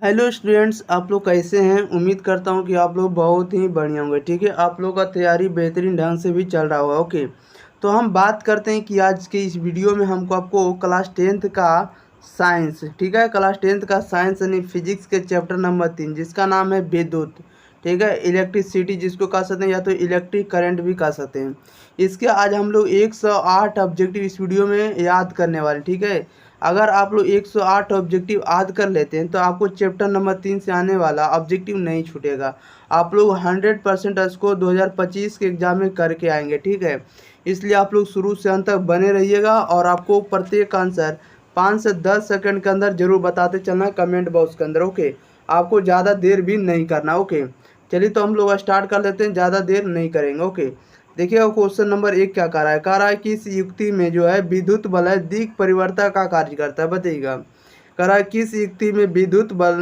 Hello students, आप लोग कैसे हैं। उम्मीद करता हूं कि आप लोग बहुत ही बढ़िया होंगे। ठीक है, आप लोग का तैयारी बेहतरीन ढंग से भी चल रहा होगा। ओके, तो हम बात करते हैं कि आज के इस वीडियो में हमको आपको क्लास 10th का साइंस, ठीक है, क्लास 10th का साइंस यानी फिजिक्स के चैप्टर नंबर 3 जिसका नाम है विद्युत, ठीक है, इलेक्ट्रिसिटी जिसको कह सकते हैं या तो इलेक्ट्रिक करंट भी कह सकते हैं। इसके आज हम लोग 108 ऑब्जेक्टिव इस वीडियो में याद करने वाले। ठीक है, अगर आप लोग 108 ऑब्जेक्टिव याद कर लेते हैं तो आपको चैप्टर नंबर 3 से आने वाला ऑब्जेक्टिव नहीं छूटेगा। आप लोग 100% स्कोर 2025 के एग्जाम में करके आएंगे। ठीक है, इसलिए आप लोग शुरू से अंत तक बने रहिएगा और आपको प्रत्येक आंसर 5 से 10 सेकंड के अंदर जरूर बताते चलना कमेंट बॉक्स के अंदर। ओके, आपको ज़्यादा देर भी नहीं करना। ओके, चलिए तो हम लोग स्टार्ट कर लेते हैं, ज़्यादा देर नहीं करेंगे। ओके, देखिए क्वेश्चन नंबर 1 क्या कह रहा है कि इस युक्ति में जो है विद्युत बलय दिक् परिवर्तक का कार्य करता है। बताइएगा, कह रहा है किस युक्ति में विद्युत बल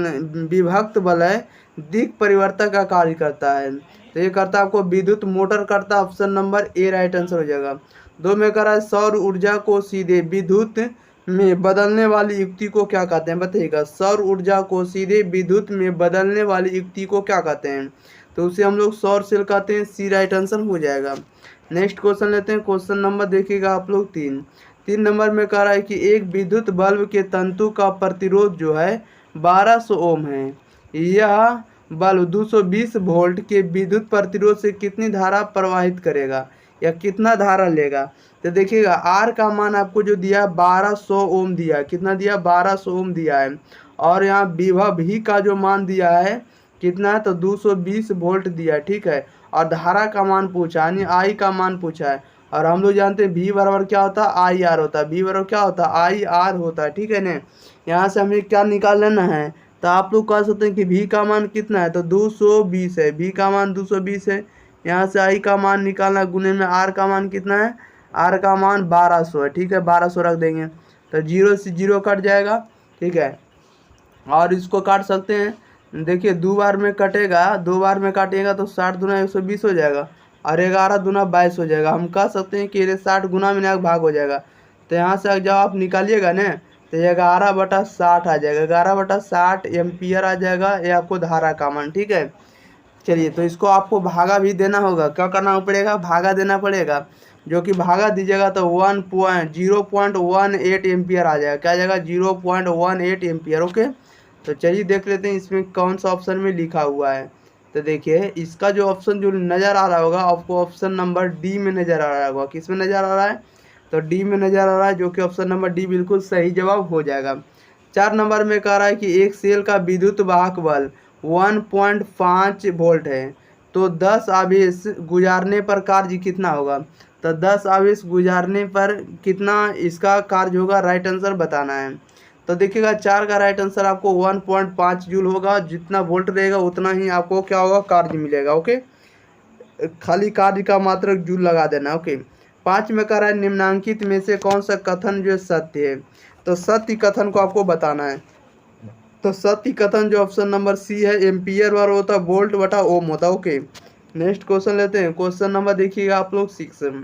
विभक्त बलय दिक् परिवर्तक का कार्य करता है। तो ये करता है आपको विद्युत मोटर करता है। Option number A right answer हो जाएगा। 2 में कह रहा है सौर ऊर्जा को सीधे विद्युत में बदलने वाली युक्ति को क्या कहते हैं। बताइएगा, सौर ऊर्जा को सीधे विद्युत में बदलने वाली युक्ति को क्या कहते हैं। तो उसे हम लोग सौर सेल कहते हैं। सी राइट आंसर हो जाएगा। नेक्स्ट क्वेश्चन लेते हैं। क्वेश्चन नंबर देखिएगा आप लोग 3 नंबर में कह रहा है कि एक विद्युत बल्ब के तंतु का प्रतिरोध जो है 1200 ओम है। यह बल्ब 220 वोल्ट के विद्युत प्रतिरोध से कितनी धारा प्रवाहित करेगा या कितना धारा लेगा। तो देखिएगा आर का मान आपको जो दिया 1200 ओम दिया, कितना दिया 1200 ओम दिया है। और यहाँ विभव ही का जो मान दिया है कितना है तो 220 वोल्ट दिया है। ठीक है, और धारा का मान पूछा यानी आई का मान पूछा है। और हम लोग जानते हैं V बराबर क्या होता है, आई आर होता है। V बराबर क्या होता है, आई आर होता है। ठीक है ना, यहाँ से हमें क्या निकाल लेना है। तो आप लोग कह सकते हैं कि V का मान कितना है तो 220 है। V का मान 220 है। यहाँ से आई का मान निकालना, गुने में आर का मान कितना है, आर का मान 1200 है। ठीक है, 1200 रख देंगे तो 0 से 0 कट जाएगा। ठीक है, और इसको काट सकते हैं। देखिए 2 बार में कटेगा, 2 बार में काटिएगा तो 60 दूना 120 हो जाएगा और 11 दूना 22 हो जाएगा। हम कह सकते हैं कि ये 60 गुना में भाग हो जाएगा। तो यहाँ से जब आप निकालिएगा ना तो 11/60 आ जाएगा। 11/60 एम्पियर आ जाएगा। ये आपको धारा का मान। ठीक है, चलिए तो इसको आपको भागा भी देना होगा। क्या करना पड़ेगा, भागा देना पड़ेगा। जो कि भागा दीजिएगा तो 0.18 एम्पियर आ जाएगा। क्या आ जाएगा, 0.18 एम्पियर। ओके, तो चलिए देख लेते हैं इसमें कौन सा ऑप्शन में लिखा हुआ है। तो देखिए इसका जो ऑप्शन जो नज़र आ रहा होगा आपको, ऑप्शन नंबर डी में नज़र आ रहा होगा। किस में नज़र आ रहा है तो डी में नज़र आ रहा है, जो कि ऑप्शन नंबर डी बिल्कुल सही जवाब हो जाएगा। 4 नंबर में कह रहा है कि एक सेल का विद्युत वाहक बल 1.5 वोल्ट है तो 10 आवेश गुजारने पर कार्य कितना होगा। तो 10 आवेश गुजारने पर कितना इसका कार्य होगा, राइट आंसर बताना है। तो देखिएगा 4 का राइट आंसर आपको 1.5 जूल होगा। जितना वोल्ट रहेगा उतना ही आपको क्या होगा, कार्य मिलेगा। ओके, खाली कार्य का मात्रक जूल लगा देना। ओके, 5 में कह रहा है निम्नांकित में से कौन सा कथन जो सत्य है। तो सत्य कथन को आपको बताना है। तो सत्य कथन जो ऑप्शन नंबर सी है, एम्पियर बार होता है वोल्ट बटा ओम होता है। ओके, नेक्स्ट क्वेश्चन लेते हैं। क्वेश्चन नंबर देखिएगा आप लोग 6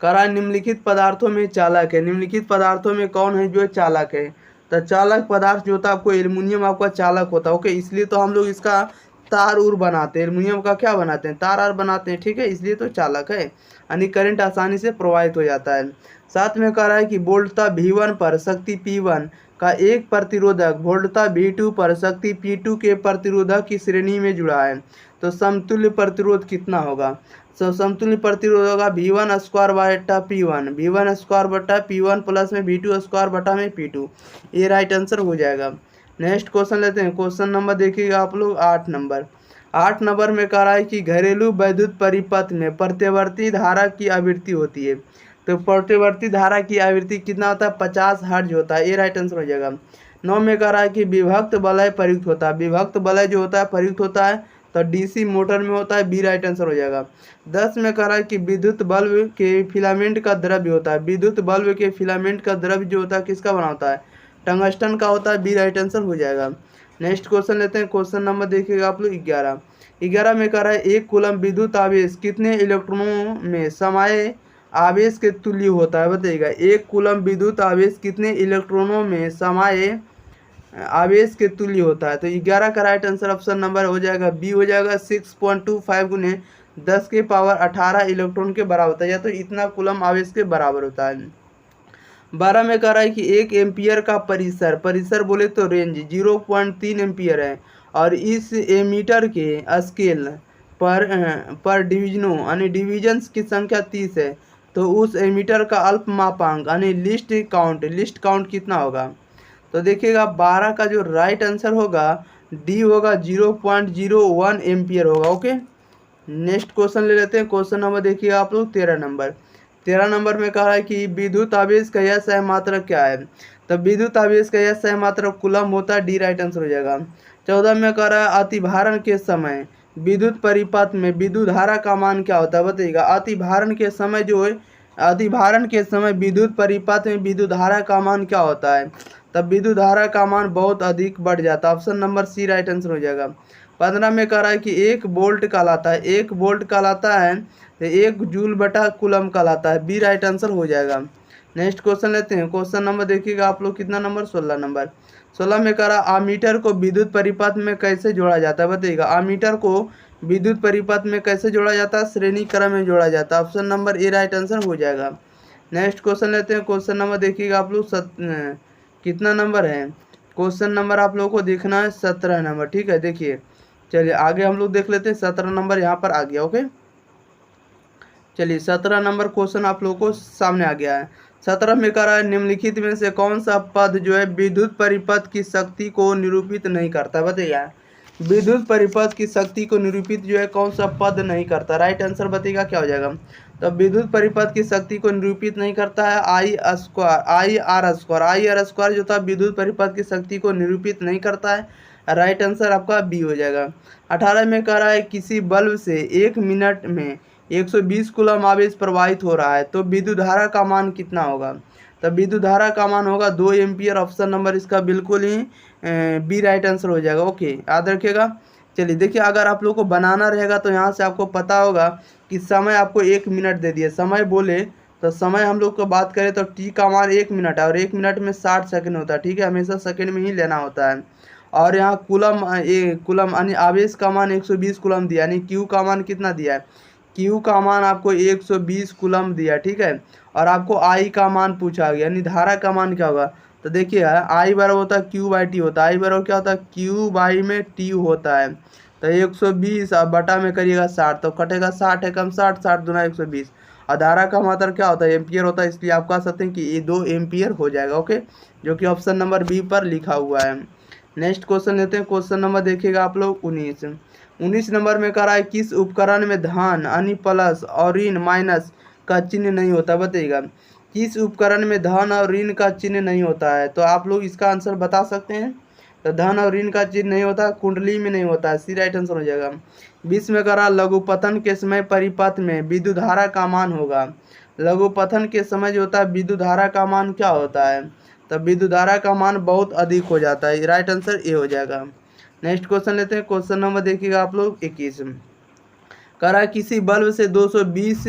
कह रहा है निम्नलिखित पदार्थों में चालक है। निम्नलिखित पदार्थों में कौन है जो चालक है। तो चालक पदार्थ जो होता है आपको एल्युमिनियम आपका चालक होता है। ओके, इसलिए तो हम लोग इसका तार उर बनाते हैं, एल्युमिनियम का क्या बनाते हैं, तार आर बनाते हैं। ठीक है, इसलिए तो चालक है यानी करंट आसानी से प्रवाहित हो जाता है। साथ में कह रहा है कि वोल्टता V1 पर शक्ति P1 का एक प्रतिरोधक वोल्टता V2 पर शक्ति P2 के प्रतिरोधक की श्रेणी में जुड़ा है तो समतुल्य प्रतिरोध कितना होगा। समतुल्य प्रतिरोध होगा V1 स्क्वायर बटा P1, V1 स्क्वायर बटा P1 प्लस में V2 स्क्वायर बटा में P2। ये राइट आंसर हो जाएगा। नेक्स्ट क्वेश्चन लेते हैं। क्वेश्चन नंबर देखिएगा आप लोग 8 नंबर में कह रहा है कि घरेलू वैद्युत परिपथ में प्रत्यवर्ती धारा की आवृत्ति होती है। तो प्रत्यवर्ती धारा की आवृत्ति कितना होता है, 50 हर्ट्ज होता है। ये राइट आंसर हो जाएगा। 9 में कह रहा है कि विभक्त बलय प्रयुक्त होता है। विभक्त बलय जो होता है प्रयुक्त होता है तो डीसी मोटर में होता है। बी राइट आंसर हो जाएगा। 10 में कह रहा है कि विद्युत बल्ब के फिलामेंट का द्रव्य होता है। विद्युत बल्ब के फिलामेंट का द्रव्य जो होता है किसका बना होता है, टंगस्टन का होता है। बी राइट आंसर हो जाएगा। नेक्स्ट क्वेश्चन लेते हैं। क्वेश्चन नंबर देखिएगा आप लोग 11 में कह रहा है 1 कूलम विद्युत आवेश कितने इलेक्ट्रॉनों में समाये आवेश के तुल्य होता है। बताइएगा 1 कूलम विद्युत आवेश कितने इलेक्ट्रॉनों में समाये आवेश के तुल्य होता है। तो 11 का राइट आंसर ऑप्शन नंबर हो जाएगा बी हो जाएगा। 6.25 गुने 10 के पावर 18 इलेक्ट्रॉन के बराबर होता है, या तो इतना कूलम आवेश के बराबर होता है। 12 में कह रहा है कि 1 एम्पियर का परिसर, परिसर बोले तो रेंज 0.3 एम्पियर है, और इस एमीटर के स्केल पर डिविजनों यानी डिविजन्स की संख्या 30 है, तो उस एमीटर का अल्प मापांक यानी लिस्ट काउंट कितना होगा। तो देखिएगा 12 का जो राइट आंसर होगा डी होगा, 0.01 एम्पियर होगा। ओके, नेक्स्ट क्वेश्चन ले लेते हैं। क्वेश्चन नंबर देखिए आप लोग 13 नंबर में कहा है कि विद्युत आवेश का यह सहमात्रक क्या है। तो विद्युत आवेश का यह सहमात्रक कूलम होता है, डी राइट आंसर हो जाएगा। 14 में कह रहा है अतिभारण के समय विद्युत परिपथ में विद्युत धारा का मान क्या होता है, बताइएगा। अतिभारण के समय जो है, अतिभारण के समय विद्युत परिपथ में विद्युत धारा का मान क्या होता है, तब विद्युत धारा का मान बहुत अधिक बढ़ जाता है। Option number C right answer हो जाएगा। 15 में कह रहा है कि 1 वोल्ट कहलाता है, 1 वोल्ट कहलाता है तो 1 जूल बटा कूलम कहलाता है, बी राइट आंसर हो जाएगा। नेक्स्ट क्वेश्चन लेते हैं। क्वेश्चन नंबर देखिएगा आप लोग कितना नंबर 16 नंबर। 16 में कह रहा आमीटर को विद्युत परिपथ में कैसे जोड़ा जाता है, बताइएगा। आमीटर को विद्युत परिपथ में कैसे जोड़ा जाता है, श्रेणी क्रम में जोड़ा जाता है। Option number A right answer हो जाएगा। नेक्स्ट क्वेश्चन लेते हैं। क्वेश्चन नंबर देखिएगा आप लोग कितना नंबर है। क्वेश्चन नंबर आप लोगों को देखना है 17 नंबर, ठीक है। देखिए चलिए आगे हम लोग देख लेते हैं। 17 नंबर यहाँ पर आ गया। ओके, चलिए 17 नंबर क्वेश्चन आप लोगों को सामने आ गया है। 17 में कह रहा है निम्नलिखित में से कौन सा पद जो है विद्युत परिपथ की शक्ति को निरूपित नहीं करता, बताइए। विद्युत परिपथ की शक्ति को निरूपित जो है कौन सा पद नहीं करता, राइट आंसर बताइएगा क्या हो जाएगा। तो विद्युत परिपथ की शक्ति को निरूपित नहीं करता है आई आर स्क्वायर जो था विद्युत परिपथ की शक्ति को निरूपित नहीं करता है, राइट आंसर आपका बी हो जाएगा। 18 में कह रहा है किसी बल्ब से 1 मिनट में 120 कूलम आवेश प्रवाहित हो रहा है, तो विद्युत धारा का मान कितना होगा। तो विद्युत धारा का मान होगा 2 एम्पियर। ऑप्शन नंबर इसका बिल्कुल ही बी राइट आंसर हो जाएगा। ओके, याद रखिएगा। चलिए देखिए अगर आप लोग को बनाना रहेगा तो यहाँ से आपको पता होगा कि समय आपको 1 मिनट दे दिए। समय बोले तो समय हम लोग को बात करें तो टी का मान 1 मिनट है, और 1 मिनट में 60 सेकंड होता है, ठीक है। हमेशा सेकंड में ही लेना होता है। और यहाँ कूलम यानी आवेश का मान 120 कूलम दिया, यानी क्यू का मान कितना दिया है, क्यू का मान आपको 120 कूलम दिया, ठीक है। और आपको आई का मान पूछा गया, यानी धारा का मान क्या होगा। तो देखिए आई बराबर होता है क्यू बाई टी होता है, आई बराबर क्या होता है क्यू बाई में टी होता है। तो 120 अब बटा में करिएगा 60, तो कटेगा 60 है कम 60, 60 दूना 120। और धारा का मात्रा क्या होता है, एम्पियर होता है, इसलिए आप कह सकते हैं कि ये 2 एम्पियर हो जाएगा। ओके, जो कि ऑप्शन नंबर बी पर लिखा हुआ है। नेक्स्ट क्वेश्चन लेते हैं। क्वेश्चन नंबर देखिएगा आप लोग 19 नंबर में कह रहा है किस उपकरण में धन यानी प्लस और ऋण माइनस का चिन्ह नहीं होता, बताइएगा। किस उपकरण में धन और ऋण का चिन्ह नहीं होता है, तो आप लोग इसका आंसर बता सकते हैं। तो धन और ऋण का चिन्ह नहीं होता, कुंडली में नहीं होता है, सी राइट आंसर हो जाएगा। 20 में कह रहा लघुपतन के समय परिपथ में विद्युत धारा का मान होगा। लघुपतन के समय जो होता है विद्युत धारा का मान क्या होता है, तब विद्युत धारा का मान बहुत अधिक हो जाता है, राइट आंसर ए हो जाएगा। नेक्स्ट क्वेश्चन लेते हैं। क्वेश्चन नंबर देखिएगा आप लोग 21। कह रहा है किसी बल्ब से 220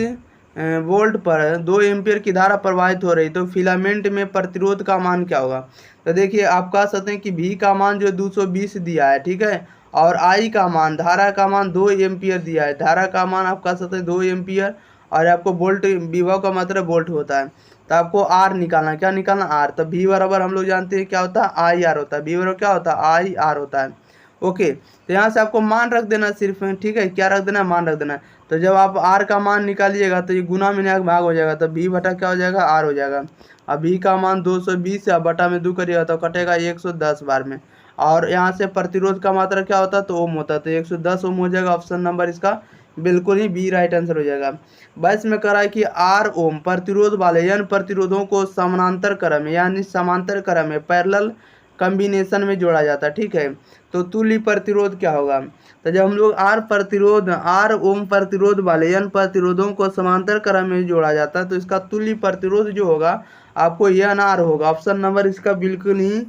वोल्ट पर 2 एम्पियर की धारा प्रवाहित हो रही, तो फिलामेंट में प्रतिरोध का मान क्या होगा। तो देखिए आप कह सकते हैं कि भी का मान जो 220 दिया है, ठीक है, और आई का मान धारा का मान 2 एम्पियर दिया है, धारा का मान आप कह सकते हैं 2 एम्पियर, और आपको वोल्ट विभव का मतलब वोल्ट होता है, तो आपको आर निकालना, क्या निकालना आर। तो भी बराबर हम लोग जानते हैं क्या होता है आई आर होता है, भी बराबर क्या होता है आई आर होता है। ओके, तो यहाँ से आपको मान रख देना सिर्फ, ठीक है, क्या रख देना है मान रख देना है। तो जब आप आर का मान निकालिएगा तो ये गुना में भाग हो जाएगा, तो बी बटा क्या हो जाएगा आर हो जाएगा। अब बी का मान 220 है, बटा में 2 करिएगा तो कटेगा 110 बार में। और यहाँ से प्रतिरोध का मात्रा क्या होता है तो ओम होता है, तो 110 ओम हो जाएगा। ऑप्शन नंबर इसका बिल्कुल ही बी राइट आंसर हो जाएगा। 22 में कह रहा है कि आर ओम प्रतिरोध वाले n प्रतिरोधों को समानांतर क्रम यानी समांतर क्रम में पैरेलल कॉम्बिनेशन में जोड़ा जाता है, ठीक है। तो तुल्य प्रतिरोध क्या होगा, तो जब हम लोग आर ओम प्रतिरोध वाले n प्रतिरोधों को समांतर क्रम में जोड़ा जाता है तो इसका तुल्य प्रतिरोध जो होगा आपको एन आर होगा। ऑप्शन नंबर इसका बिल्कुल ही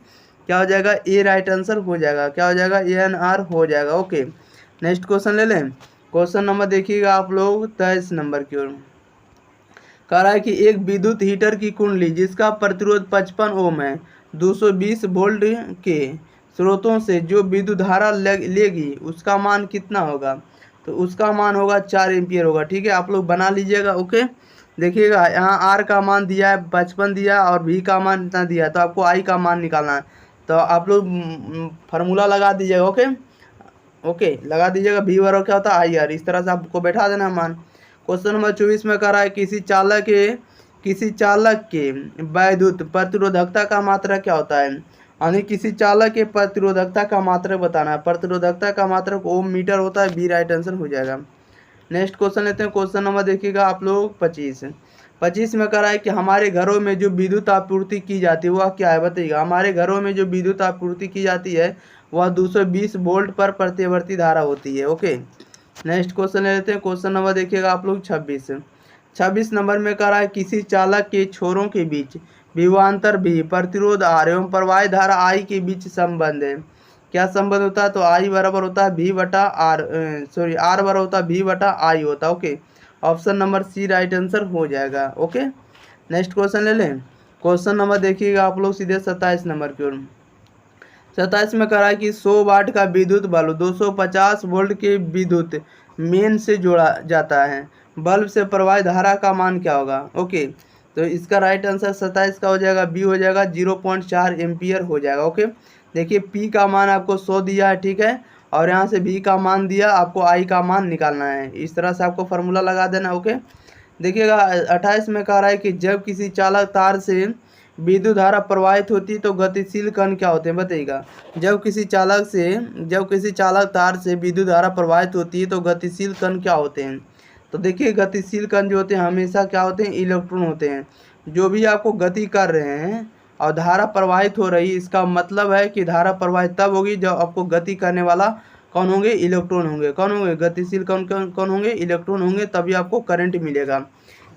क्या हो जाएगा ए राइट आंसर हो जाएगा, क्या हो जाएगा एन आर हो जाएगा। ओके, नेक्स्ट क्वेश्चन ले लें। क्वेश्चन नंबर देखिएगा आप लोग 23 नंबर की ओर। कह रहा है कि एक विद्युत हीटर की कुंडली जिसका प्रतिरोध 55 ओम है 220 वोल्ट के स्रोतों से जो विद्युत धारा लेगी उसका मान कितना होगा, तो उसका मान होगा 4 एम्पियर होगा। ठीक है, आप लोग बना लीजिएगा। ओके, देखिएगा यहाँ आर का मान दिया है 55 दिया और भी का मान इतना दिया है, तो आपको आई का मान निकालना है। तो आप लोग फार्मूला लगा दीजिएगा। ओके ओके लगा दीजिएगा, वी बराबर क्या होता है आई आर। इस तरह से आपको बैठा देना मान। क्वेश्चन नंबर 24 में कह रहा है किसी चालक के वैद्युत प्रतिरोधकता का मात्रक क्या होता है, यानी किसी चालक के प्रतिरोधकता का मात्रक बताना है। प्रतिरोधकता का मात्रक ओम मीटर होता है, बी राइट आंसर हो जाएगा। नेक्स्ट क्वेश्चन लेते हैं। क्वेश्चन नंबर देखिएगा आप लोग 25 में कह रहा है कि हमारे घरों में जो विद्युत आपूर्ति की जाती है वह क्या है, बताइएगा। हमारे घरों में जो विद्युत आपूर्ति की जाती है वह 220 वोल्ट पर प्रतिवर्ती धारा होती है। ओके, नेक्स्ट क्वेश्चन ले लेते हैं। क्वेश्चन नंबर देखिएगा आप लोग 26 नंबर में कह रहा है किसी चालक के छोरों के बीच विभवांतर भी, प्रतिरोध आर एवं प्रवाह धारा आई के बीच संबंध है। क्या संबंध होता है, तो आई बराबर होता है वी बटा आर, आर बराबर होता है वी बटा आई होता है। Okay, option number C right answer हो जाएगा। ओके, नेक्स्ट क्वेश्चन ले लें। क्वेश्चन नंबर देखिएगा आप लोग सीधे 27 नंबर की ओर। 27 में कह रहा है कि 100 वाट का विद्युत बल्ब 250 वोल्ट के विद्युत मेन से जोड़ा जाता है, बल्ब से प्रवाह धारा का मान क्या होगा। ओके, तो इसका राइट आंसर 27 का हो जाएगा, बी हो जाएगा 0.4 एम्पियर हो जाएगा। ओके, देखिए पी का मान आपको 100 दिया है, ठीक है, और यहाँ से भी का मान दिया, आपको आई का मान निकालना है। इस तरह से आपको फार्मूला लगा देना। ओके, देखिएगा 28 में कह रहा है कि जब किसी चालक तार से विद्युत धारा प्रवाहित होती तो गतिशील कण क्या होते हैं, बताइएगा। जब किसी चालक तार से विद्युत धारा प्रवाहित होती है तो गतिशील कण क्या होते हैं, तो देखिए गतिशील कण जो होते हैं हमेशा क्या होते हैं, इलेक्ट्रॉन होते हैं। जो भी आपको गति कर रहे हैं और धारा प्रवाहित हो रही, इसका मतलब है कि धारा प्रवाहित तब होगी जब आपको गति करने वाला कौन होंगे, इलेक्ट्रॉन होंगे। कौन होंगे, गतिशील कौन होंगे, इलेक्ट्रॉन होंगे, तभी आपको करंट मिलेगा।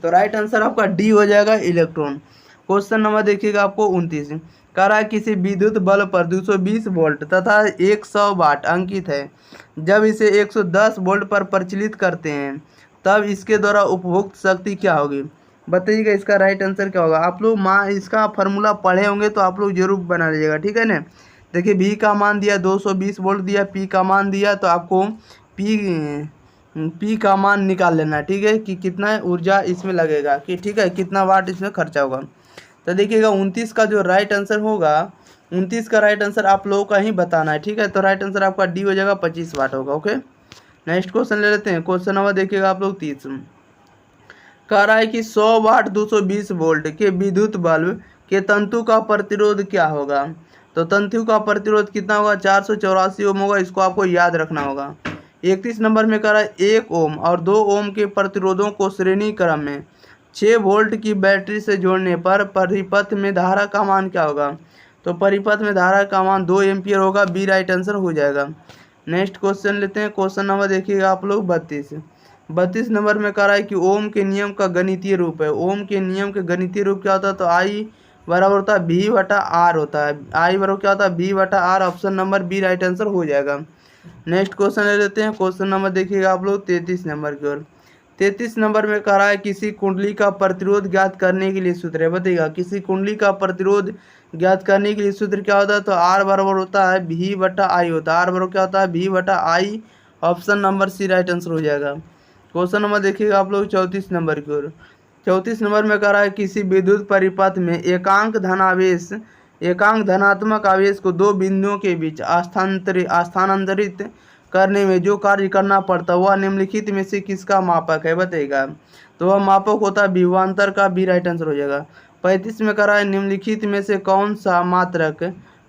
तो राइट आंसर आपका डी हो जाएगा, इलेक्ट्रॉन। क्वेश्चन नंबर देखिएगा आपको 29 कह रहा है किसी विद्युत बल्ब पर 220 वोल्ट तथा 100 वाट अंकित है। जब इसे 110 वोल्ट पर प्रचलित करते हैं तब इसके द्वारा उपभोक्त शक्ति क्या होगी, बताइएगा। इसका राइट आंसर क्या होगा। आप लोग इसका फार्मूला पढ़े होंगे तो आप लोग जरूर बना लीजिएगा, ठीक है ना। देखिए भी का मान दिया 220 वोल्ट दिया, पी का मान दिया, तो आपको पी का मान निकाल लेना, ठीक है, कि कितना ऊर्जा इसमें लगेगा, कि ठीक है कितना वाट इसमें खर्चा होगा। तो देखिएगा 29 का जो राइट आंसर होगा, 29 का राइट आंसर आप लोगों का ही बताना है, ठीक है। तो राइट आंसर आपका डी हो जाएगा, 25 वाट होगा। ओके, नेक्स्ट क्वेश्चन ले लेते हैं। क्वेश्चन नंबर देखिएगा आप लोग 30 कह रहा है कि 100 वाट 220 वोल्ट के विद्युत बल्ब के तंतु का प्रतिरोध क्या होगा। तो तंतु का प्रतिरोध कितना होगा, 484 ओम होगा। इसको आपको याद रखना होगा। 31 नंबर में कह रहा है 1 ओम और 2 ओम के प्रतिरोधों को श्रेणी क्रम में 6 वोल्ट की बैटरी से जोड़ने पर परिपथ में धारा का मान क्या होगा। तो परिपथ में धारा का मान 2 एम्पियर होगा, बी राइट आंसर हो जाएगा। नेक्स्ट क्वेश्चन लेते हैं। क्वेश्चन नंबर देखिएगा आप लोग 32 नंबर में कह रहा है कि ओम के नियम का गणितीय रूप है। ओम के नियम के गणितीय रूप क्या होता है, तो आई बराबर होता है वी बटा आर होता है। आई बराबर क्या होता है, वी बटा R. Option number B right answer हो जाएगा। नेक्स्ट क्वेश्चन ले लेते हैं। क्वेश्चन नंबर देखिएगा आप लोग 33 नंबर की ओर। 33 नंबर में कह रहा है किसी कुंडली का प्रतिरोध ज्ञात करने के लिए सूत्र है, बताइएगा। किसी कुंडली का प्रतिरोध ज्ञात करने के लिए सूत्र क्या होता है, तो आर बराबर होता है वी बटा आई होता है। आर बराबर क्या होता है, वी बटा I. Option number C right answer हो जाएगा। क्वेश्चन नंबर देखिएगा आप लोग 34 नंबर की ओर। 34 नंबर में कह रहा है किसी विद्युत परिपथ में एकांक धनात्मक आवेश को 2 बिंदुओं के बीच स्थानांतरित करने में जो कार्य करना पड़ता है वह निम्नलिखित में से किसका मापक है, बताइएगा। तो वह मापक होता है विभवांतर का, बी राइट आंसर हो जाएगा। 35 में कह रहा है निम्नलिखित में से कौन सा मात्रक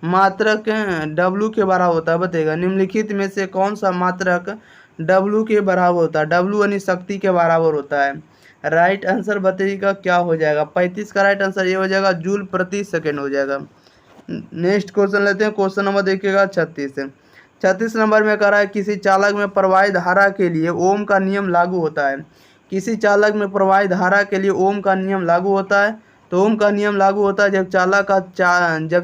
W के बराबर होता है, बताइएगा। निम्नलिखित में से कौन सा मात्रक W के बराबर होता है, W यानी शक्ति के बराबर होता है। राइट आंसर बताइएगा क्या हो जाएगा। 35 का राइट आंसर ये हो जाएगा, जूल प्रति सेकेंड हो जाएगा। नेक्स्ट क्वेश्चन लेते हैं। क्वेश्चन नंबर देखिएगा 36 नंबर में कह रहा है किसी चालक में प्रवाहित धारा के लिए ओम का नियम लागू होता है। किसी चालक में प्रवाहित धारा के लिए ओम का नियम लागू होता है। तो ओम का नियम लागू होता है जब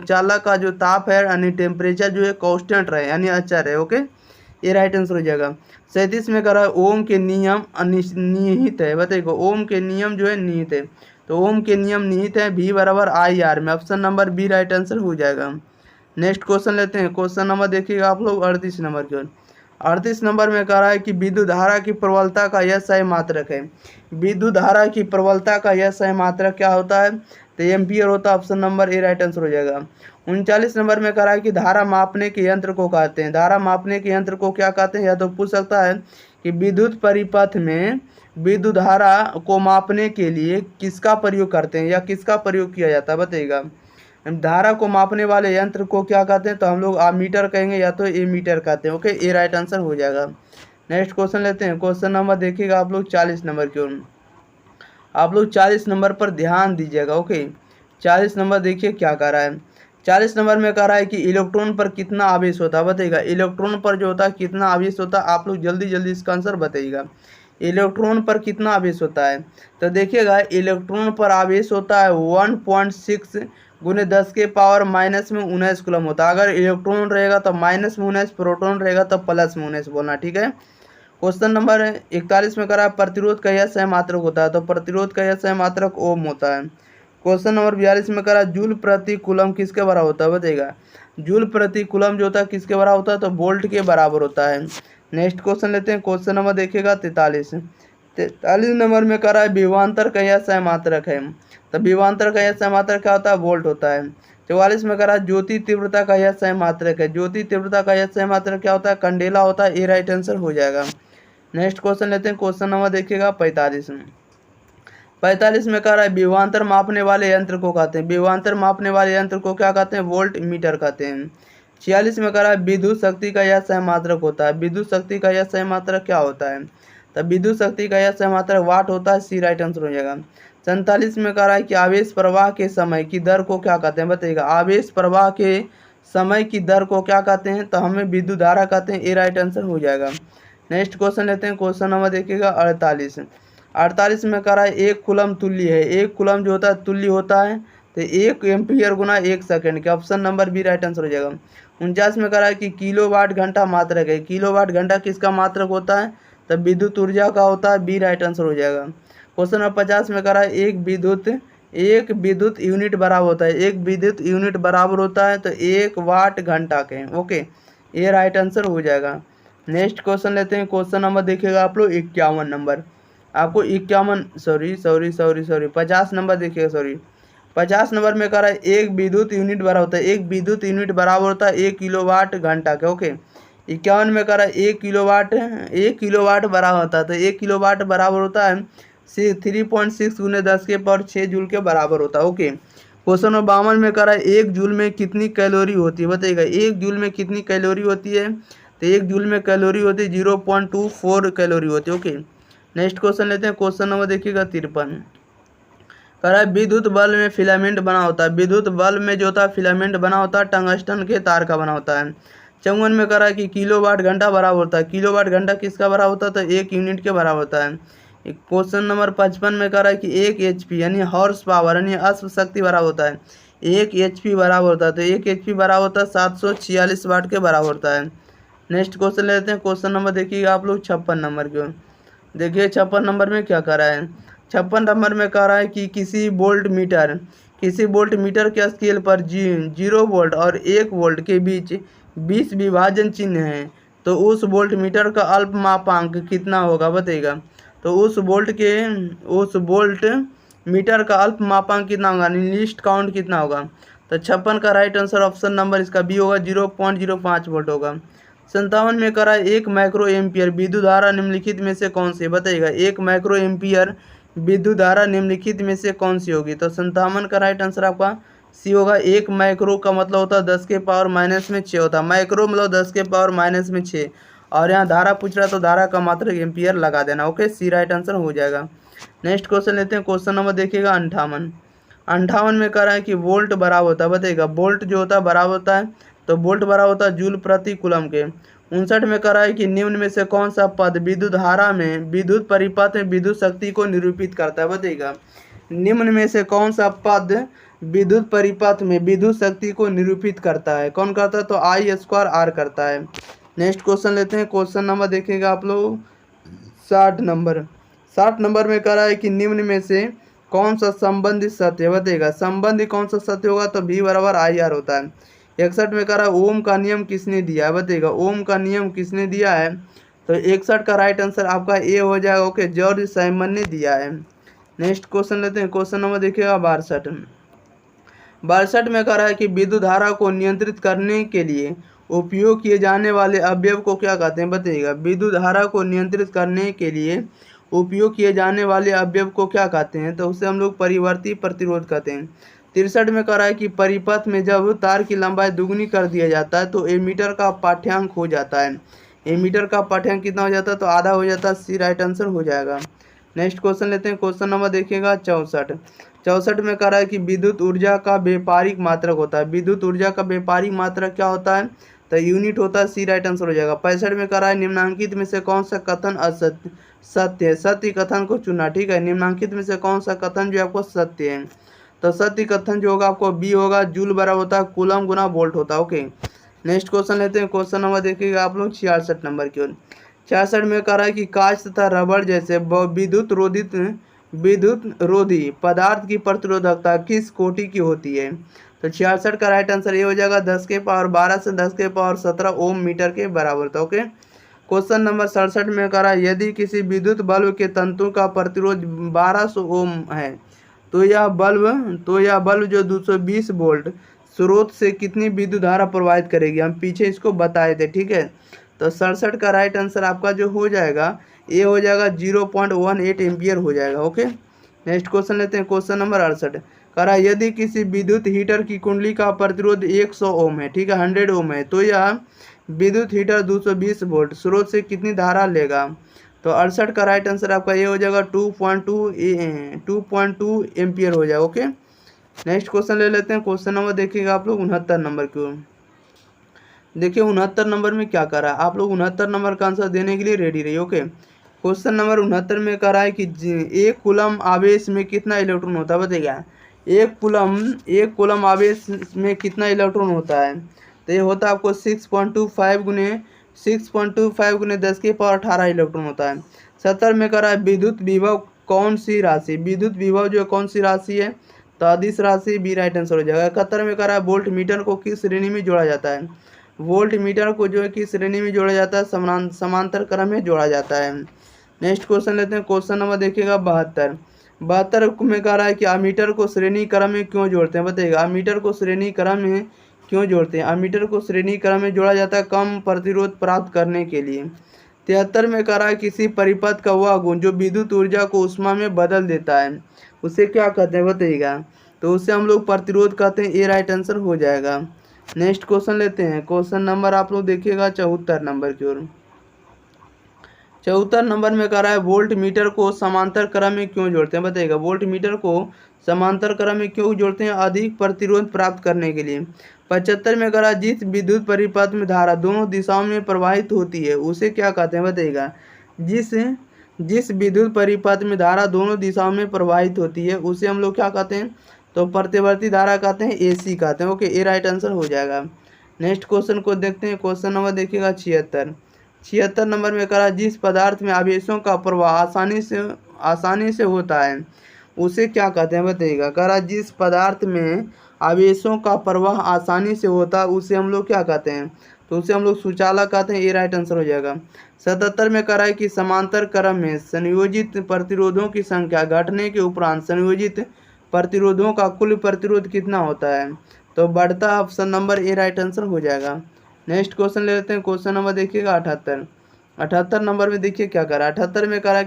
चालक का जो ताप है यानी टेम्परेचर जो है कांस्टेंट रहे, यानी अचर है। ओके, ये राइट आंसर हो जाएगा। 37 में कह रहा है ओम के नियम निहित है, बताइएगा। ओम के नियम जो है निहित है, तो ओम के नियम निहित है वी बराबर आई आर में। Option number B right answer हो जाएगा। नेक्स्ट क्वेश्चन लेते हैं। क्वेश्चन नंबर देखिएगा आप लोग 38 नंबर की ओर। 38 नंबर में कह रहा है कि विद्युत धारा की प्रबलता का यह सही मात्रक है। विद्युत धारा की प्रबलता का यह सही मात्रक क्या होता है? तो एम्पियर होता है। Option number A right answer हो जाएगा। 39 नंबर में कह रहा है कि धारा मापने के यंत्र को कहते हैं। धारा मापने के यंत्र को क्या कहते हैं? या तो पूछ सकता है कि विद्युत परिपथ में विद्युत धारा को मापने के लिए किसका प्रयोग करते हैं या किसका प्रयोग किया जाता है, बताइएगा। धारा को मापने वाले यंत्र को क्या कहते हैं? तो हम लोग आमीटर कहेंगे या तो एमीटर कहते हैं। ओके, ए राइट आंसर हो जाएगा। नेक्स्ट क्वेश्चन लेते हैं। क्वेश्चन नंबर देखिएगा आप लोग 40 नंबर की ओर। आप लोग 40 नंबर पर ध्यान दीजिएगा। ओके, 40 नंबर देखिए क्या कह रहा है। 40 नंबर में कह रहा है कि इलेक्ट्रॉन पर कितना आवेश होता है, बताइएगा। इलेक्ट्रॉन पर जो होता है कितना आवेश होता है, आप लोग जल्दी जल्दी इसका आंसर बताइएगा। इलेक्ट्रॉन पर कितना आवेश होता है? तो देखिएगा, इलेक्ट्रॉन पर आवेश होता है 1.6 गुने 10 के पावर माइनस में 19 कूलम होता है। अगर इलेक्ट्रॉन रहेगा तो माइनस में 19, प्रोटॉन रहेगा तो प्लस में 19 बोलना, ठीक है। क्वेश्चन नंबर 41 में कह रहा है प्रतिरोध का यह सही मात्रक होता है। तो प्रतिरोध का यह सही मात्रक ओम होता है। क्वेश्चन नंबर 42 में कह रहा है जूल प्रति कूलम किसके बराबर होता है, बताइएगा। जूल प्रति कूलम जो होता है किसके बराबर होता है? तो वोल्ट के बराबर होता है। नेक्स्ट क्वेश्चन लेते हैं। क्वेश्चन नंबर देखिएगा 43 नंबर में कह रहा है विभवांतर का यह सही मात्रक है। तो विभवांतर का यह सही मात्रक क्या होता है? वोल्ट होता है। 44 में कह रहा है ज्योति तीव्रता का यह सही मात्रक है। ज्योति तीव्रता का यह सही मात्रक क्या होता है? कंडेला होता है। ए राइट आंसर हो जाएगा। नेक्स्ट क्वेश्चन लेते हैं। क्वेश्चन नंबर देखिएगा 45 में कह रहा है विभवांतर मापने वाले यंत्र को कहते हैं। विभवांतर मापने वाले यंत्र को क्या कहते हैं? वोल्ट मीटर कहते हैं। 46 में कह रहा है विद्युत शक्ति का यह सही मात्रक होता है। विद्युत शक्ति का यह सही मात्रक क्या होता है? तो विद्युत शक्ति का यह सही मात्रक वाट होता है। सी राइट आंसर हो जाएगा। 47 में कह रहा है कि आवेश प्रवाह के समय की दर को क्या कहते हैं, बताइएगा। आवेश प्रवाह के समय की दर को क्या कहते हैं? तो हमें विद्युत धारा कहते हैं। ए राइट आंसर हो जाएगा। नेक्स्ट क्वेश्चन लेते हैं। क्वेश्चन नंबर देखिएगा 48 में कह रहा है एक कूलम तुल्य है। एक कूलम जो होता है तुल्य होता है तो 1 एम्पियर गुना 1 सेकंड के। Option number B right answer हो जाएगा। 49 में कह रहा है कि किलोवाट घंटा मात्रक है। किलोवाट घंटा किसका मात्रक होता है? तो विद्युत ऊर्जा का होता है। बी राइट आंसर हो जाएगा। क्वेश्चन नंबर 50 में कह रहा है एक विद्युत यूनिट बराबर होता है। एक विद्युत यूनिट बराबर होता है तो 1 वाट घंटा के। ओके, ये राइट आंसर हो जाएगा। नेक्स्ट क्वेश्चन लेते हैं। क्वेश्चन नंबर देखिएगा आप लोग 51 नंबर। आपको 50 नंबर देखिएगा। 50 नंबर में कह रहा है एक विद्युत यूनिट बराबर होता है। एक विद्युत यूनिट बराबर होता है 1 किलोवाट घंटा के। ओके, 51 में कह रहा है 1 किलोवाट बराबर होता है। तो 1 किलोवाट बराबर होता है 3.6 गुने 10 के पावर 6 जूल के बराबर होता है। ओके, क्वेश्चन नंबर 52 में कह रहा है 1 जूल में कितनी कैलोरी होती है, बताइएगा। 1 जूल में कितनी कैलोरी होती है? तो 1 जूल में कैलोरी होती है 0.24 कैलोरी होती है। ओके, नेक्स्ट क्वेश्चन लेते हैं। क्वेश्चन नंबर देखिएगा 53। कह रहा है विद्युत बल्ब में फिलामेंट बना होता है। विद्युत बल्ब में जो होता है फिलामेंट बना होता है टंगस्टन के तार का बना होता है। 54 में कह रहा है कि किलोवाट घंटा बराबर होता है। किलोवाट घंटा किसका बराबर होता है? तो 1 यूनिट के बराबर होता है। क्वेश्चन नंबर 55 में कह रहा है कि 1 HP यानी हॉर्स पावर यानी अश्व शक्ति बराबर होता है। 1 HP बराबर होता है। तो 1 HP बराबर होता है 746 वाट के बराबर होता है। नेक्स्ट क्वेश्चन लेते हैं। क्वेश्चन नंबर देखिएगा आप लोग 56 नंबर के। देखिए 56 नंबर में क्या कह रहा है। 56 नंबर में कह रहा है कि किसी वोल्ट मीटर के स्केल पर 0 वोल्ट और 1 वोल्ट के बीच 20 विभाजन चिन्ह हैं तो उस वोल्ट मीटर का अल्पमापांक कितना होगा, बताइएगा। तो उस वोल्ट मीटर का अल्पमापांक कितना होगा, लीस्ट काउंट कितना होगा? तो 56 का राइट आंसर ऑप्शन नंबर इसका बी होगा, 0.05 वोल्ट होगा। 57 में करा 1 माइक्रो एम्पियर विद्युत धारा निम्नलिखित में से कौन सी, बताइएगा। 1 माइक्रो एम्पियर विद्युत धारा निम्नलिखित में से कौन सी होगी? तो 57 का राइट आंसर आपका सी होगा। 1 माइक्रो का मतलब होता है 10 के पावर माइनस में 6 होता है। माइक्रो मतलब 10 के पावर माइनस में 6 और यहाँ धारा पूछ रहा है तो धारा का मात्रक एम्पियर लगा देना। ओके, सी राइट आंसर हो जाएगा। नेक्स्ट क्वेश्चन लेते हैं। क्वेश्चन नंबर देखिएगा 58 में कह रहा है कि वोल्ट बराबर होता है, बताइएगा। वोल्ट जो होता है बराबर होता है तो वोल्ट बराबर होता है जूल प्रति कूलम के। 59 में कह रहा है कि निम्न में से कौन सा पद विद्युत धारा में विद्युत परिपथ में विद्युत शक्ति को निरूपित करता है, बताइएगा। निम्न में से कौन सा पद विद्युत परिपथ में विद्युत शक्ति को निरूपित करता है? कौन करता है? तो I² R करता है। नेक्स्ट क्वेश्चन लेते हैं। क्वेश्चन नंबर देखिएगा आप लोग 60 नंबर में कह रहा है कि निम्न में से कौन सा संबंधित सत्य है, बताइएगा। संबंधी कौन सा सत्य होगा? तो V = IR होता है। 61 में कह रहा है ओम का नियम किसने दिया है, बताइएगा ओम का नियम किसने दिया है। तो 61 का राइट आंसर आपका ए हो जाएगा। ओके, जॉर्ज साइमन ने दिया है। नेक्स्ट क्वेश्चन लेते हैं, क्वेश्चन नंबर देखिएगा 62 में कह रहा है कि विद्युत धारा को नियंत्रित करने के लिए उपयोग किए जाने वाले अवयव को क्या कहते हैं, बताइएगा विद्युत धारा को नियंत्रित करने के लिए उपयोग किए जाने वाले अवयव को क्या कहते हैं, तो उसे हम लोग परिवर्ती प्रतिरोध कहते हैं। 63 में कह रहा है कि परिपथ में जब तार की लंबाई दुगुनी कर दिया जाता है तो एमीटर का पाठ्यांक हो जाता है। एमीटर का पाठ्यांक कितना हो जाता है, तो आधा हो जाता है। सी राइट आंसर हो जाएगा। नेक्स्ट क्वेश्चन लेते हैं, क्वेश्चन नंबर देखिएगा 64 में कह रहा है कि विद्युत ऊर्जा का व्यापारिक मात्रक होता है। विद्युत ऊर्जा का व्यापारिक मात्रक क्या होता है, तो यूनिट होता है। सी राइट आंसर हो जाएगा। 65 में कह रहा है निम्नांकित में से कौन सा कथन असत्य सत्य है, सत्य कथन को चुनना। ठीक है, निम्नांकित में से कौन सा कथन जो आपको सत्य है, तो सत्य कथन जो होगा आपको बी होगा। जूल बराबर होता है कूलम गुना वोल्ट होता है। ओके, नेक्स्ट क्वेश्चन लेते हैं, क्वेश्चन नंबर देखिएगा आप लोग 66 नंबर की ओर। 66 में कह रहा है कि कांच तथा रबड़ जैसे विद्युत रोधी पदार्थ की प्रतिरोधकता किस कोटि की होती है, तो 66 का राइट आंसर ये हो जाएगा 10 के पावर 12 से 10 के पावर 17 ओम मीटर के बराबर था। ओके, क्वेश्चन नंबर 67 में कह रहा है यदि किसी विद्युत बल्ब के तंतु का प्रतिरोध 1200 ओम है तो यह बल्ब जो 220 वोल्ट स्रोत से कितनी विद्युत धारा प्रवाहित करेगी, हम पीछे इसको बताए थे। ठीक है, तो 67 का राइट आंसर आपका जो हो जाएगा ये हो जाएगा 0.18 एम्पियर हो जाएगा। ओके, नेक्स्ट क्वेश्चन लेते हैं, क्वेश्चन नंबर 68 कह रहा है यदि किसी विद्युत हीटर की कुंडली का प्रतिरोध 100 ओम है, ठीक है 100 ओम है, तो यह विद्युत हीटर 220 वोल्ट स्रोत से कितनी धारा लेगा, तो 68 का राइट आंसर आपका ये हो जाएगा 2.2 एम्पियर हो जाएगा। ओके, नेक्स्ट क्वेश्चन ले लेते हैं, क्वेश्चन नंबर देखिएगा आप लोग 69 नंबर की ओर। देखिए 69 नंबर में क्या कर रहा है, आप लोग 69 नंबर का आंसर देने के लिए रेडी रहिए। ओके, क्वेश्चन नंबर 69 में कह रहा है कि एक कूलम आवेश में कितना इलेक्ट्रॉन होता है, बताइएगा एक कूलम आवेश में कितना इलेक्ट्रॉन होता है, तो ये होता है आपको 6.25 गुने 10 के पावर 18 इलेक्ट्रॉन होता है। 70 में कह रहा है विद्युत विभव कौन सी राशि, विद्युत विभव जो कौन सी राशि है, तो अदिश राशि बी राइट आंसर हो जाएगा। 71 में कह रहा है वोल्ट मीटर को किस श्रेणी में जोड़ा जाता है, वोल्ट मीटर को जो है किस श्रेणी में जोड़ा जाता है, समांतर क्रम में जोड़ा जाता है। नेक्स्ट क्वेश्चन लेते हैं, क्वेश्चन नंबर देखिएगा 72 में कह रहा है कि अमीटर को श्रेणी क्रम में क्यों जोड़ते हैं, बताइएगा अमीटर को श्रेणी क्रम में क्यों जोड़ते हैं। अमीटर को श्रेणी क्रम में जोड़ा जाता है कम प्रतिरोध प्राप्त करने के लिए। 73 में कह रहा है किसी परिपथ का वह गुण जो विद्युत ऊर्जा को ऊष्मा में बदल देता है उसे क्या कहते हैं, बताइएगा, तो उसे हम लोग प्रतिरोध कहते हैं। ए राइट आंसर हो जाएगा। नेक्स्ट क्वेश्चन लेते हैं, क्वेश्चन नंबर आप लोग देखिएगा 74 नंबर की ओर। 74 नंबर में कह रहा है वोल्ट मीटर को समांतर क्रम में क्यों जोड़ते हैं, बताइएगा वोल्ट मीटर को समांतर क्रम में क्यों जोड़ते हैं, अधिक प्रतिरोध प्राप्त करने के लिए। 75 में कह रहा है जिस विद्युत परिपथ में धारा दोनों दिशाओं में प्रवाहित होती है उसे क्या कहते हैं, बताइएगा जिस विद्युत परिपथ में धारा दोनों दिशाओं में प्रवाहित होती है उसे हम लोग क्या कहते हैं, तो प्रतिवर्ती धारा कहते हैं, एसी कहते हैं। ओके, ए राइट आंसर हो जाएगा। नेक्स्ट क्वेश्चन को देखते हैं, क्वेश्चन नंबर देखिएगा 76 नंबर में कह रहा है जिस पदार्थ में आवेशों का प्रवाह आसानी से होता है उसे क्या कहते हैं, बताइएगा। कह रहा है जिस पदार्थ में आवेशों का प्रवाह आसानी से होता है उसे हम लोग क्या कहते हैं, तो उसे हम लोग सुचालक कहते हैं। ये राइट आंसर हो जाएगा। 77 में कह रहा है कि समांतर क्रम में संयोजित प्रतिरोधों की संख्या घटने के उपरांत संयोजित प्रतिरोधों का कुल प्रतिरोध कितना होता है, तो बढ़ता। Option number A right answer हो जाएगा। नेक्स्ट क्वेश्चन ले लेते हैं, क्वेश्चन नंबर देखिएगा 78 नंबर में देखिए क्या कर रहा है। 78 में कह रहा है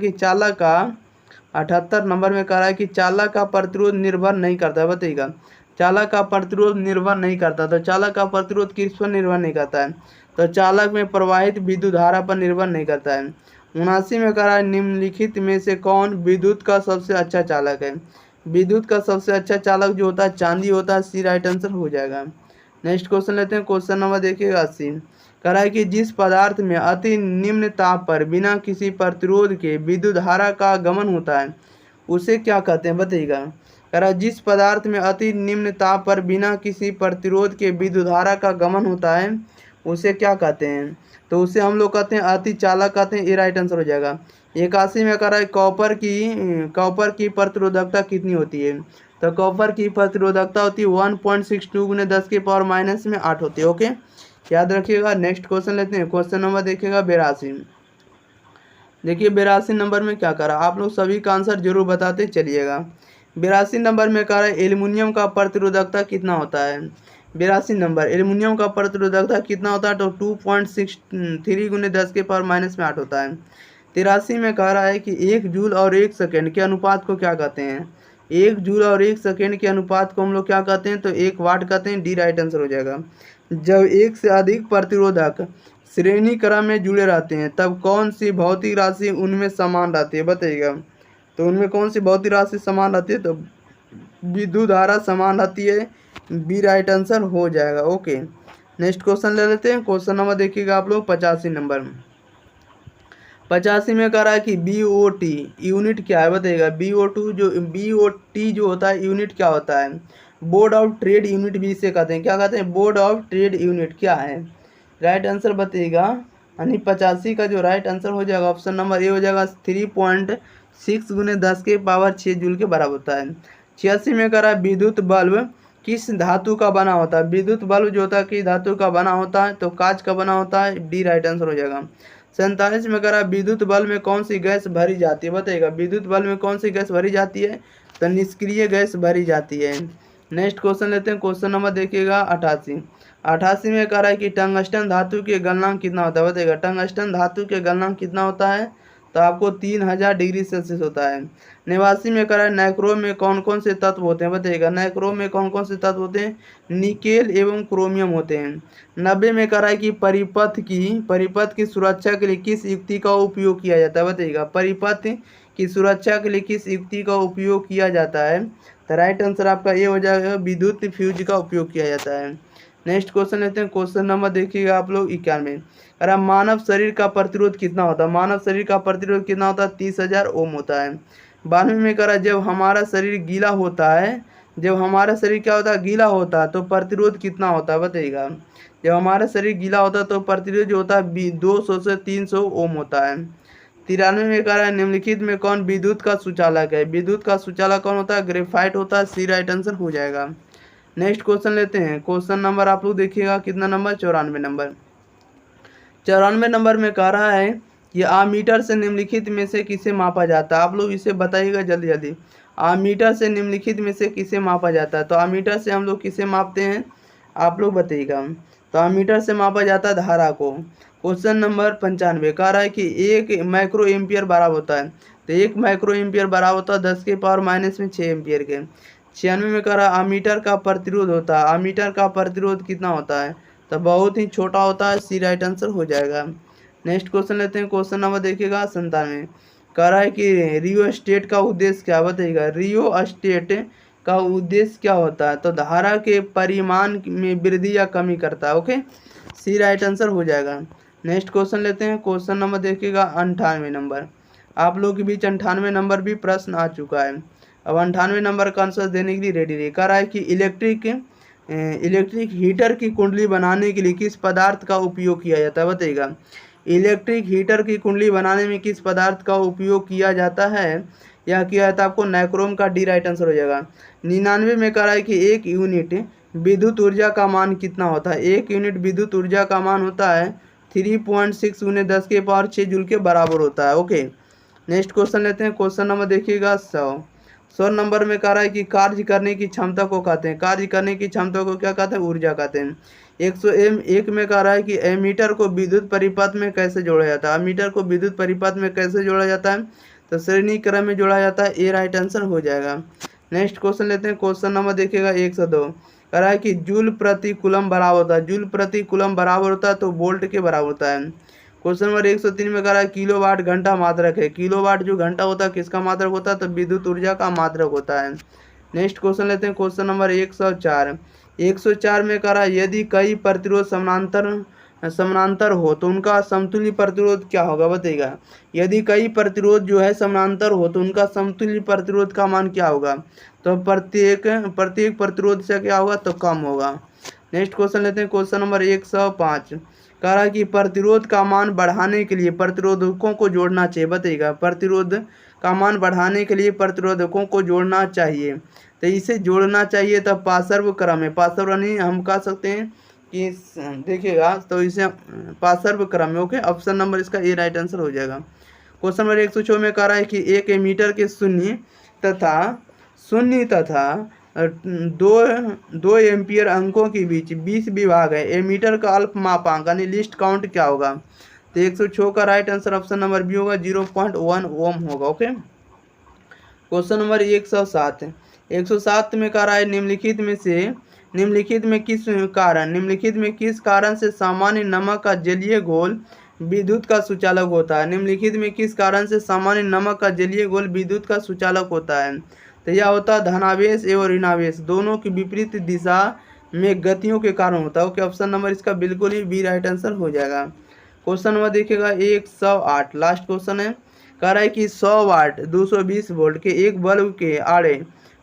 कि चालक का प्रतिरोध निर्भर नहीं करता है, बताइएगा चालक का प्रतिरोध निर्भर नहीं करता, तो चालक का प्रतिरोध किस पर निर्भर नहीं करता है, तो चालक में प्रवाहित विद्युत धारा पर निर्भर नहीं करता है। 79 में कह रहा है निम्नलिखित में से कौन विद्युत का सबसे अच्छा चालक है, विद्युत का सबसे अच्छा चालक जो होता है चांदी होता है। सी राइट आंसर हो जाएगा। नेक्स्ट क्वेश्चन लेते हैं, क्वेश्चन नंबर देखिएगा 80। कह रहा है कि जिस पदार्थ में अति निम्न ताप पर बिना किसी प्रतिरोध के विद्युत धारा का गमन होता है उसे क्या कहते हैं, बताइएगा। कह रहा है जिस पदार्थ में अति निम्न ताप पर बिना किसी प्रतिरोध के विद्युत धारा का गमन होता है उसे क्या कहते हैं, तो उसे हम लोग कहते हैं अति चालक कहते हैं। ये राइट आंसर हो जाएगा। 81 में कह रहा है कॉपर की प्रतिरोधकता कितनी होती है, तो कॉपर की प्रतिरोधकता होती है 1.62 गुने 10 के पावर माइनस में 8 होती है। ओके, याद रखिएगा। नेक्स्ट क्वेश्चन लेते हैं। क्वेश्चन नंबर देखिएगा 82। देखिए 82 नंबर में क्या करा, आप लोग सभी का आंसर जरूर बताते चलिएगा। 82 नंबर में कह रहा है एल्युमिनियम का प्रतिरोधकता कितना होता है। 82 नंबर एल्युमिनियम का प्रतिरोधकता कितना होता है, तो 2.63 गुने 10 के पावर माइनस में 8 होता है। 83 में कह रहा है कि 1 जूल और 1 सेकेंड के अनुपात को क्या कहते हैं। 1 जूल और 1 सेकेंड के अनुपात को हम लोग क्या कहते हैं, तो 1 वाट कहते हैं। डी राइट आंसर हो जाएगा। जब एक से अधिक प्रतिरोधक श्रेणी क्रम में जुड़े रहते हैं तब कौन सी भौतिक राशि उनमें समान रहती है, बताइएगा। तो उनमें कौन सी भौतिक राशि समान रहती है, तो विद्युत धारा समान रहती है। बी राइट आंसर हो जाएगा। ओके, नेक्स्ट क्वेश्चन ले लेते हैं। क्वेश्चन नंबर देखिएगा आप लोग 85 नंबर। 85 में कह रहा है कि BOT यूनिट क्या है, बताइएगा। BOT जो होता है यूनिट क्या होता है, बोर्ड ऑफ ट्रेड यूनिट भी इसे कहते हैं। क्या कहते हैं, बोर्ड ऑफ ट्रेड यूनिट क्या है, राइट आंसर बताइएगा। यानी 85 का जो राइट आंसर हो जाएगा ऑप्शन नंबर ए हो जाएगा। 3.6 गुने 10 के पावर 6 जूल के बराबर होता है। 86 में कह रहा है विद्युत बल्ब किस धातु का बना होता है। विद्युत बल्ब जो होता है किस धातु का बना होता है, तो कांच का बना होता है। डी राइट आंसर हो जाएगा। 47 में कह रहा है विद्युत बल्ब में कौन सी गैस भरी जाती है, बताइएगा। विद्युत बल्ब में कौन सी गैस भरी जाती है, तो निष्क्रिय गैस भरी जाती है। नेक्स्ट क्वेश्चन लेते हैं। क्वेश्चन नंबर देखिएगा 88। 88 में कह रहा है कि टंगस्टन धातु के गलनांक कितना होता है, बताइएगा। टंगस्टन धातु के गलनांक कितना होता है, तो आपको 3000 डिग्री सेल्सियस होता है। 89 में कह रहा है नाइक्रोम में कौन कौन से तत्व होते हैं, बताइएगा। नाइक्रोम में कौन कौन से तत्व होते हैं, निकेल एवं क्रोमियम होते हैं। 90 में कह रहा है कि परिपथ की सुरक्षा के लिए किस युक्ति का उपयोग किया जाता है, बताइएगा। परिपथ की सुरक्षा के लिए किस युक्ति का उपयोग किया जाता है, तो राइट आंसर आपका ये हो जाएगा, विद्युत फ्यूज का उपयोग किया जाता है। नेक्स्ट क्वेश्चन लेते हैं। क्वेश्चन नंबर देखिएगा आप लोग 91। अरे मानव शरीर का प्रतिरोध कितना होता है, मानव शरीर का प्रतिरोध कितना होता है, 30,000 ओम होता है। 92 में कह रहा है जब हमारा शरीर गीला होता है, जब हमारा शरीर क्या होता है, गीला होता है, तो प्रतिरोध कितना होता है, बताइएगा। जब हमारा शरीर गीला होता है तो प्रतिरोध जो होता है 200 से 300 ओम होता है। 93 में कह रहा है निम्नलिखित में कौन विद्युत का सुचालक है। विद्युत का सुचालक कौन होता है, ग्रेफाइट होता है। सी राइट आंसर हो जाएगा। नेक्स्ट क्वेश्चन लेते हैं। क्वेश्चन नंबर आप लोग देखिएगा कितना नंबर, 94 नंबर। 94 नंबर में कह रहा है कि आमीटर से निम्नलिखित में से किसे मापा जाता है। आप लोग इसे बताइएगा जल्दी जल्दी। आमीटर से निम्नलिखित में से किसे मापा जाता है, तो आमीटर से हम लोग किसे मापते हैं, आप लोग बताइएगा। तो आमीटर से मापा जाता है धारा को। क्वेश्चन नंबर 95 कह रहा है कि 1 माइक्रो एम्पियर बराबर होता है, तो 1 माइक्रो एम्पियर बराबर होता है 10 के पावर माइनस में 6 एम्पियर के। 96 में कह रहा है आमीटर का प्रतिरोध होता है, आमीटर का प्रतिरोध कितना होता है, तो बहुत ही छोटा होता है। सी राइट आंसर हो जाएगा। नेक्स्ट क्वेश्चन लेते हैं। क्वेश्चन नंबर देखिएगा 97। कह रहा है कि रियो स्टेट का उद्देश्य क्या, बताइएगा। रियो स्टेट का उद्देश्य क्या होता है, तो धारा के परिमाण में वृद्धि या कमी करता है। ओके, सी राइट आंसर हो जाएगा। नेक्स्ट क्वेश्चन लेते हैं। क्वेश्चन नंबर देखिएगा 98 नंबर। आप लोगों के बीच 98 नंबर भी प्रश्न आ चुका है। अब 98 नंबर का आंसर देने के लिए रेडी रही। कह रहा है कि इलेक्ट्रिक हीटर की कुंडली बनाने के लिए किस पदार्थ का उपयोग किया जाता है, बताइएगा। इलेक्ट्रिक हीटर की कुंडली बनाने में किस पदार्थ का उपयोग किया जाता है, यह किया जाता है आपको नाइक्रोम का। डी राइट आंसर हो जाएगा। 99 में कह रहा है कि 1 यूनिट विद्युत ऊर्जा का मान कितना होता है। 1 यूनिट विद्युत ऊर्जा का मान होता है 3.6 गुने 10 के पावर 6 जूल के बराबर होता है। ओके, नेक्स्ट क्वेश्चन लेते हैं। क्वेश्चन नंबर देखिएगा 100 नंबर में कह रहा है कि कार्य करने की क्षमता को कहते हैं, कार्य करने की क्षमता को क्या कहते हैं, ऊर्जा कहते हैं। 101 में कह रहा है कि एमीटर को विद्युत परिपथ में कैसे जोड़ा जाता है। एमीटर को विद्युत परिपथ में कैसे जोड़ा जाता है, तो श्रेणी क्रम में जोड़ा जाता है। ए राइट आंसर हो जाएगा। नेक्स्ट क्वेश्चन लेते हैं। क्वेश्चन नंबर देखिएगा 102। कह रहा है कि जूल प्रति कूलम बराबर होता है, जूल प्रति कूलम बराबर होता है तो वोल्ट के बराबर होता है। क्वेश्चन नंबर 103 में कह रहा है किलोवाट घंटा मात्रक है। किलोवाट जो घंटा होता है किसका मात्रक होता है, तो विद्युत ऊर्जा का मात्रक होता है। नेक्स्ट क्वेश्चन लेते हैं। Question number 104। 104 में कह रहा है यदि कई प्रतिरोध समानांतर हो तो उनका समतुल्य प्रतिरोध क्या होगा, बताइएगा। यदि कई प्रतिरोध जो है समानांतर हो तो उनका समतुल्य प्रतिरोध का मान क्या होगा, तो प्रत्येक प्रतिरोध से क्या होगा, तो कम होगा। नेक्स्ट क्वेश्चन लेते हैं। Question number 105। कह रहा है कि प्रतिरोध का मान बढ़ाने के लिए प्रतिरोधकों को जोड़ना चाहिए, बताइएगा। प्रतिरोध का मान बढ़ाने के लिए प्रतिरोधकों को जोड़ना चाहिए। तो इसे जोड़ना चाहिए, तब पार्श्व क्रम है, पार्श्व नहीं हम कह सकते हैं कि देखिएगा, तो इसे पार्श्व क्रम है। ओके, ऑप्शन नंबर इसका ए राइट आंसर हो जाएगा। क्वेश्चन नंबर 106 में कह रहा है कि एक मीटर के शून्य तथा दो एम्पियर अंकों के बीच 20 विभाग है, एमीटर का अल्प मापांक यानी लिस्ट काउंट क्या होगा? तो 106 का right answer option number B होगा, 0.1 ओम होगा। ओके, क्वेश्चन नंबर 107 में कह रहा है निम्नलिखित में किस कारण से सामान्य नमक का जलीय घोल विद्युत का सुचालक होता है? निम्नलिखित में किस कारण से सामान्य नमक का जलीय घोल विद्युत का सुचालक होता है? तो यह होता है धनावेश एवं ऋणावेश दोनों की विपरीत दिशा में गतियों के कारण होता है। ओके, ऑप्शन नंबर इसका बिल्कुल ही बी राइट आंसर हो जाएगा। क्वेश्चन नंबर देखिएगा 108, लास्ट क्वेश्चन है। कह रहा है कि 100 वाट 220 वोल्ट के एक बल्ब के आड़े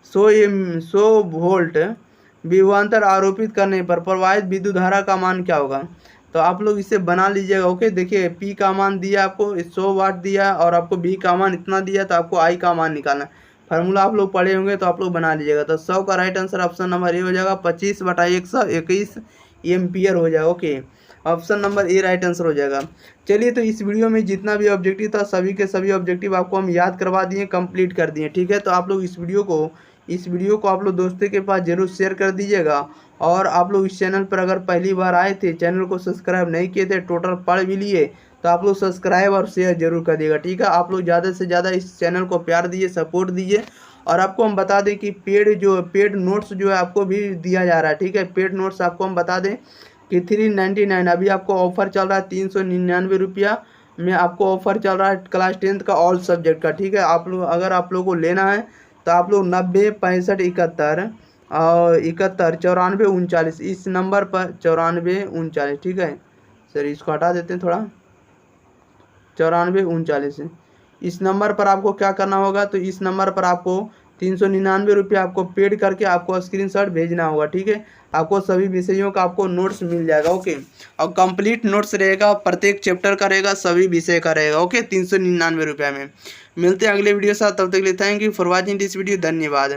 100 वोल्ट विभवांतर आरोपित करने पर प्रवाहित विद्युत धारा का मान क्या होगा? तो आप लोग इसे बना लीजिएगा। ओके, देखिए पी का मान दिया आपको 100 वाट दिया और आपको बी का मान इतना दिया, तो आपको आई का मान निकालना। फार्मूला आप लोग पढ़े होंगे तो आप लोग बना लीजिएगा। तो 100 का right answer option number A हो जाएगा, 25/121 एम्पियर हो जाएगा। Okay, option number A right answer हो जाएगा। चलिए, तो इस वीडियो में जितना भी ऑब्जेक्टिव था सभी के सभी ऑब्जेक्टिव आपको हम याद करवा दिए, कंप्लीट कर दिए। ठीक है, तो आप लोग इस वीडियो को आप लोग दोस्तों के पास जरूर शेयर कर दीजिएगा। और आप लोग इस चैनल पर अगर पहली बार आए थे, चैनल को सब्सक्राइब नहीं किए थे, टोटल पढ़ भी लिए, तो आप लोग सब्सक्राइब और शेयर जरूर कर दिएगा। ठीक है, आप लोग ज़्यादा से ज़्यादा इस चैनल को प्यार दीजिए, सपोर्ट दीजिए। और आपको हम बता दें कि पेड नोट्स जो है आपको भी दिया जा रहा है। ठीक है, पेड नोट्स आपको हम बता दें कि 399 अभी आपको ऑफर चल रहा है, 399 रुपया में आपको ऑफर चल रहा है क्लास 10th का ऑल सब्जेक्ट का। ठीक है, आप लोग अगर आप लोग को लेना है तो आप लोग 90 65 71 और 71 94 39 इस नंबर पर 94 39। ठीक है सर, इसको हटा देते हैं थोड़ा, 94 39 इस नंबर पर आपको क्या करना होगा? तो इस नंबर पर आपको 399 रुपये आपको पेड करके आपको स्क्रीनशॉट भेजना होगा। ठीक है, आपको सभी विषयों का आपको नोट्स मिल जाएगा। ओके, और कंप्लीट नोट्स रहेगा, प्रत्येक चैप्टर का रहेगा, सभी विषय का रहेगा। ओके, 399 रुपये में। मिलते हैं अगले वीडियो साथ, तब तक के लिए thank you for watching this video, धन्यवाद।